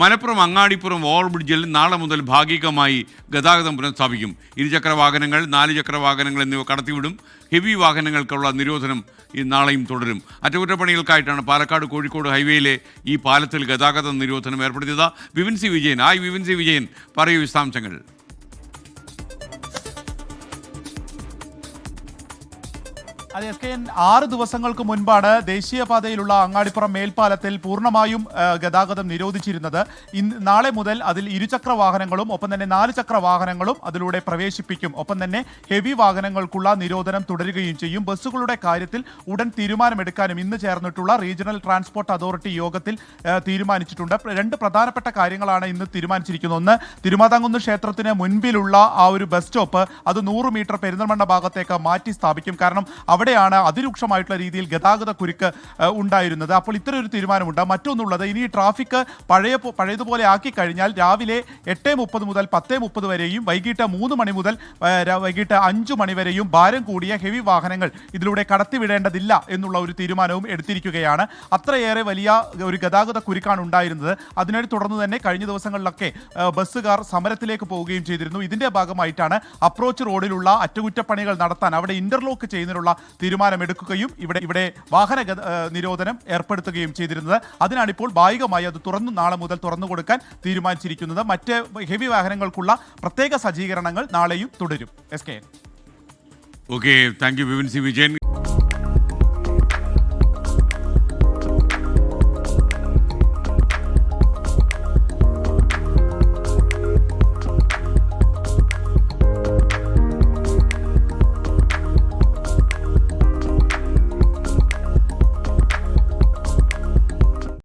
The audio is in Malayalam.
മലപ്പുറം അങ്ങാടിപ്പുറം ഓവർബ്രിഡ്ജിൽ നാളെ മുതൽ ഭാഗികമായി ഗതാഗതം പുനഃസ്ഥാപിക്കും. ഇരുചക്ര വാഹനങ്ങൾ, 4 ചക്ര വാഹനങ്ങൾ എന്നിവ കടത്തിവിടും. ഹെവി വാഹനങ്ങൾക്കുള്ള നിരോധനം നാളെയും തുടരും. അറ്റകുറ്റപ്പണികൾക്കായിട്ടാണ് പാലക്കാട് കോഴിക്കോട് ഹൈവേയിലെ ഈ പാലത്തിൽ ഗതാഗത നിരോധനം ഏർപ്പെടുത്തിയത്. വിപിൻ സി വിജയൻ പറയൂ വിശദാംശങ്ങൾ. അത് SKN 6 ദിവസങ്ങൾക്ക് മുൻപാണ് ദേശീയപാതയിലുള്ള അങ്ങാടിപ്പുറം മേൽപ്പാലത്തിൽ പൂർണ്ണമായും ഗതാഗതം നിരോധിച്ചിരുന്നത്. നാളെ മുതൽ അതിൽ ഇരുചക്ര വാഹനങ്ങളും ഒപ്പം തന്നെ 4 ചക്ര വാഹനങ്ങളും അതിലൂടെ പ്രവേശിപ്പിക്കും. ഒപ്പം തന്നെ ഹെവി വാഹനങ്ങൾക്കുള്ള നിരോധനം തുടരുകയും ചെയ്യും. ബസ്സുകളുടെ കാര്യത്തിൽ ഉടൻ തീരുമാനമെടുക്കാനും ഇന്ന് ചേർന്നിട്ടുള്ള റീജിയണൽ ട്രാൻസ്പോർട്ട് അതോറിറ്റി യോഗത്തിൽ തീരുമാനിച്ചിട്ടുണ്ട്. 2 പ്രധാനപ്പെട്ട കാര്യങ്ങളാണ് ഇന്ന് തീരുമാനിച്ചിരിക്കുന്നത്. ഒന്ന്, തിരുമാതാംകുന്ന് ക്ഷേത്രത്തിന് മുൻപിലുള്ള ആ ഒരു ബസ് സ്റ്റോപ്പ് അത് 100 മീറ്റർ പെരിന്തൽമണ്ണ ഭാഗത്തേക്ക് മാറ്റി സ്ഥാപിക്കും. കാരണം അവിടെയാണ് അതിരൂക്ഷമായിട്ടുള്ള രീതിയിൽ ഗതാഗത കുരുക്ക് ഉണ്ടായിരുന്നത്. അപ്പോൾ ഇത്തരമൊരു തീരുമാനമുണ്ട്. മറ്റൊന്നുള്ളത്, ഇനി ട്രാഫിക് പഴയതുപോലെ ആക്കി കഴിഞ്ഞാൽ രാവിലെ 8:30 മുതൽ 10:30 വരെയും വൈകിട്ട് 3 മണി മുതൽ വൈകിട്ട് 5 മണി വരെയും ഭാരം കൂടിയ ഹെവി വാഹനങ്ങൾ ഇതിലൂടെ കടത്തിവിടേണ്ടതില്ല എന്നുള്ള ഒരു തീരുമാനവും എടുത്തിരിക്കുകയാണ്. അത്രയേറെ വലിയ ഒരു ഗതാഗത കുരുക്കാണ് ഉണ്ടായിരുന്നത്. അതിനെ തുടർന്ന് തന്നെ കഴിഞ്ഞ ദിവസങ്ങളിലൊക്കെ ബസ്സുകാർ സമരത്തിലേക്ക് പോവുകയും ചെയ്തിരുന്നു. ഇതിന്റെ ഭാഗമായിട്ടാണ് അപ്രോച്ച് റോഡിലുള്ള അറ്റകുറ്റപ്പണികൾ നടത്താൻ അവിടെ ഇന്റർലോക്ക് ചെയ്യുന്നതിനുള്ള തീരുമാനമെടുക്കുകയും ഇവിടെ വാഹന നിരോധനം ഏർപ്പെടുത്തുകയും ചെയ്തിരുന്നത്. അതിനാണിപ്പോൾ ഭാഗികമായി അത് നാളെ മുതൽ തുറന്നു കൊടുക്കാൻ തീരുമാനിച്ചിരിക്കുന്നത്. മറ്റ് ഹെവി വാഹനങ്ങൾക്കുള്ള പ്രത്യേക സജ്ജീകരണങ്ങൾ നാളെയും തുടരും. SKN. Okay, thank you Vipin C Vijayan.